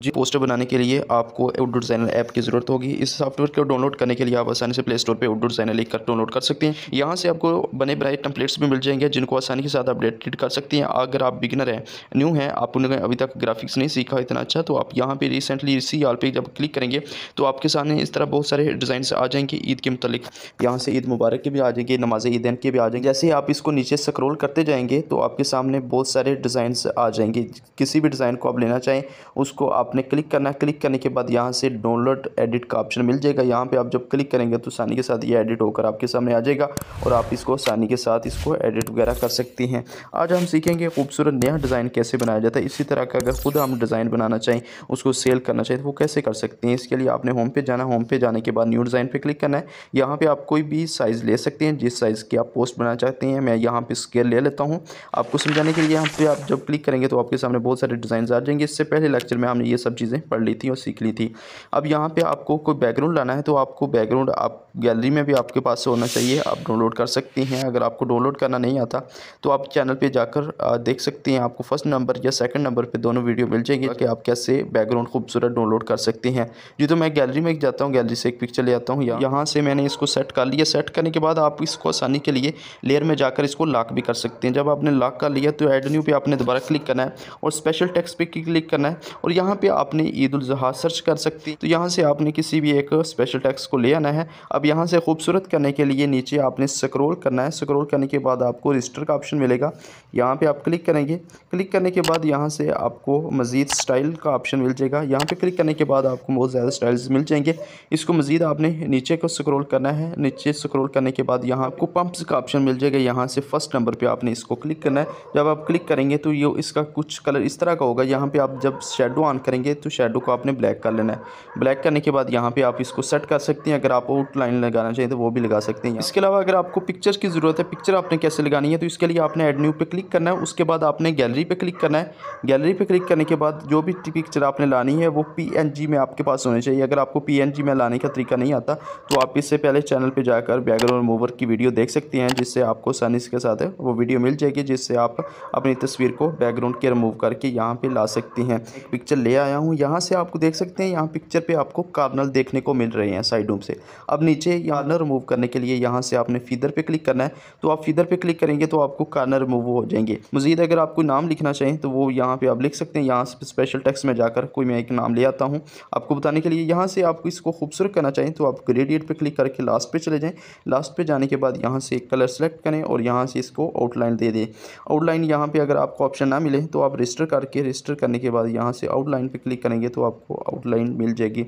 जी, poster बनाने के लिए आपको आउटडोर डिज़ाइनर ऐप की ज़रूरत होगी। इस सॉफ्टवेयर को डाउनलोड करने के लिए आप आसानी से प्ले स्टोर पे आउटडोर डिज़ाइनर लिखकर डाउनलोड कर सकते हैं। यहाँ से आपको बने बनाए टेम्पलेट्स भी मिल जाएंगे जिनको आसानी के साथ अपडेटेड कर सकती हैं। अगर आप बिगिनर हैं, न्यू हैं, आपने अभी तक ग्राफिक्स नहीं सीखा इतना अच्छा, तो आप यहाँ पे रिसेंटली इसी ऑल पे जब क्लिक करेंगे तो आपके सामने इस तरह बहुत सारे डिज़ाइन आ जाएंगे ईद के मुतालिक। यहाँ से ईद मुबारक के भी आ जाएंगे, नमाज़ ईदैन के भी आ जाएंगे। जैसे ही आप इसको नीचे स्क्रॉल करते जाएंगे तो आपके सामने बहुत सारे डिज़ाइन आ जाएंगे। किसी भी डिज़ाइन को आप लेना चाहें उसको आपने क्लिक करना है। क्लिक करने के बाद यहाँ से डाउनलोड एडिट का ऑप्शन मिल जाएगा। यहाँ पे आप जब क्लिक करेंगे तो आसानी के साथ ये एडिट होकर आपके सामने आ जाएगा और आप इसको आसानी के साथ इसको एडिट वगैरह कर सकती हैं। आज हम सीखेंगे खूबसूरत नया डिज़ाइन कैसे बनाया जाता है। इसी तरह का अगर खुद हम डिज़ाइन बनाना चाहें, उसको सेल करना चाहें तो वो कैसे कर सकते हैं। इसके लिए आपने होम पे जाना, होम पे जाने के बाद न्यू डिज़ाइन पे क्लिक करना है। यहाँ पे आप कोई भी साइज़ ले सकते हैं जिस साइज़ की आप पोस्ट बनाना चाहते हैं। मैं यहाँ पे स्केल ले लेता हूँ आपको समझाने के लिए। यहाँ पे आप जब क्लिक करेंगे तो आपके सामने बहुत सारे डिज़ाइन आ जाएंगे। इससे पहले लेक्चर में हमने ये सब चीज़ें पढ़ ली थी और सीख ली थी। अब यहाँ पे आपको कोई बैकग्राउंड लाना है तो आपको बैकग्राउंड आप गैलरी में भी आपके पास होना चाहिए, आप डाउनलोड कर सकती हैं। अगर आपको डाउनलोड करना नहीं आता तो आप चैनल पे जाकर देख सकती हैं। आपको फर्स्ट नंबर या सेकंड नंबर पे दोनों वीडियो मिल जाएगी कि आप कैसे बैकग्राउंड खूबसूरत डाउनलोड कर सकती हैं। जी, तो मैं गैलरी में जाता हूँ, गैलरी से एक पिक्चर ले आता हूँ। यहाँ से मैंने इसको सेट कर लिया। सेट करने के बाद आप इसको आसानी के लिए लेयर में जाकर इसको लॉक भी कर सकते हैं। जब आपने लॉक कर लिया तो ऐड न्यू पे आपने दोबारा क्लिक करना है और स्पेशल टेक्स्ट पे क्लिक करना है और यहाँ पे आपने ईद उल ज़ुहा सर्च कर सकती हैं। तो यहाँ से आपने किसी भी एक स्पेशल टेक्स्ट को ले आना है। अब यहाँ से खूबसूरत करने के लिए नीचे आपने स्क्रॉल करना है। स्क्रॉल करने के बाद आपको रजिस्टर का ऑप्शन मिलेगा, यहाँ पे आप क्लिक करेंगे। क्लिक करने के बाद यहाँ से आपको मज़ीद स्टाइल का ऑप्शन मिल जाएगा। यहाँ पे क्लिक करने के बाद आपको बहुत ज़्यादा स्टाइल्स मिल जाएंगे। इसको मज़ीद आपने नीचे को स्क्रॉल करना है। नीचे स्क्रॉल करने के बाद यहाँ आपको पंप्स का ऑप्शन मिल जाएगा। यहाँ से फर्स्ट नंबर पर आपने इसको क्लिक करना है। जब आप क्लिक करेंगे तो ये इसका कुछ कलर इस तरह का होगा। यहाँ पर आप जब शेडो ऑन करेंगे तो शेडो को आपने ब्लैक कर लेना है। ब्लैक करने के बाद यहाँ पे आप इसको सेट कर सकते हैं। अगर आप आउटलाइन लगाना चाहिए तो वो भी लगा सकते हैं। इसके अलावा अगर आपको पिक्चर्स की ज़रूरत है, पिक्चर आपने कैसे लगानी है, तो इसके लिए आपने ऐड न्यू पे क्लिक करना है। उसके बाद आपने गैलरी पे क्लिक करना है। गैलरी पे क्लिक करने के बाद जो भी पिक्चर आपने लानी है वो PNG में आपके पास होनी चाहिए। अगर आपको PNG में लाने का तरीका नहीं आता तो आप इससे पहले चैनल पर जाकर बैकग्राउंड रिमूवर की वीडियो देख सकते हैं, जिससे आपको आसानी के साथ वो वीडियो मिल जाएगी, जिससे आप अपनी तस्वीर को बैकग्राउंड के रिमूव करके यहाँ पर ला सकती हैं। एक पिक्चर ले आया हूँ। यहाँ से आपको देख सकते हैं, यहाँ पिक्चर पे आपको कार्नर देखने को मिल रहे हैं साइडों से। अब नीचे कार्नर रिमूव करने के लिए यहाँ से आपने फीदर पे क्लिक करना है। तो आप फीदर पे क्लिक करेंगे तो आपको कार्नर रिमूव हो जाएंगे। मज़ीद अगर आप कोई नाम लिखना चाहें तो वो यहाँ पे आप लिख सकते हैं। यहाँ से स्पेशल टेक्स्ट में जाकर कोई मैं एक नाम ले आता हूँ आपको बताने के लिए। यहाँ से आपको इसको खूबसूरत करना चाहें तो आप ग्रेडियंट पे क्लिक करके लास्ट पे चले जाएँ। लास्ट पे जाने के बाद यहाँ से एक कलर सेलेक्ट करें और यहाँ से इसको आउटलाइन दे दें। आउटलाइन यहाँ पे अगर आपको ऑप्शन ना मिले तो आप रजिस्टर करके, रजिस्टर करने के बाद यहाँ से आउटलाइन पे क्लिक करेंगे तो आपको आउटलाइन मिल जाएगी।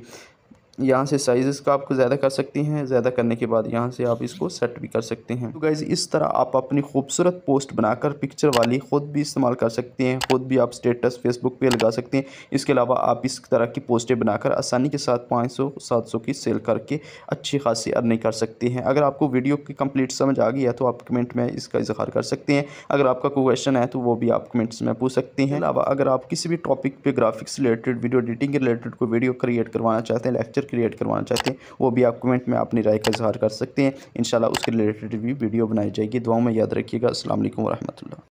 यहाँ से साइज़ का आपको ज़्यादा कर सकती हैं। ज़्यादा करने के बाद यहाँ से आप इसको सेट भी कर सकते हैं। तो गाइज़, इस तरह आप अपनी खूबसूरत पोस्ट बनाकर पिक्चर वाली ख़ुद भी इस्तेमाल कर सकते हैं। ख़ुद भी आप स्टेटस फेसबुक पे लगा सकते हैं। इसके अलावा आप इस तरह की पोस्टें बनाकर आसानी के साथ 500-700 की सेल करके अच्छी खासी अर्निंग कर सकते हैं। अगर आपको वीडियो की कंप्लीट समझ आ गई है तो आप कमेंट में इसका इज़हार कर सकते हैं। अगर आपका कोई क्वेश्चन है तो वो भी आप कमेंट्स में पूछ सकते हैं। अलावा अगर आप किसी भी टॉपिक पर ग्राफिक्स रिलेटेड, वीडियो एडिटिंग के रिलेटेड कोई वीडियो क्रिएट करवाना चाहते हैं, लेक्चर क्रिएट करवाना चाहते हैं, वो भी आप कमेंट में अपनी राय का इज़हार कर सकते हैं। इंशाल्लाह उसके रिलेटेड भी वीडियो बनाई जाएगी। दुआओं में याद रखिएगा। अस्सलाम वालेकुम व रहमतुल्लाह।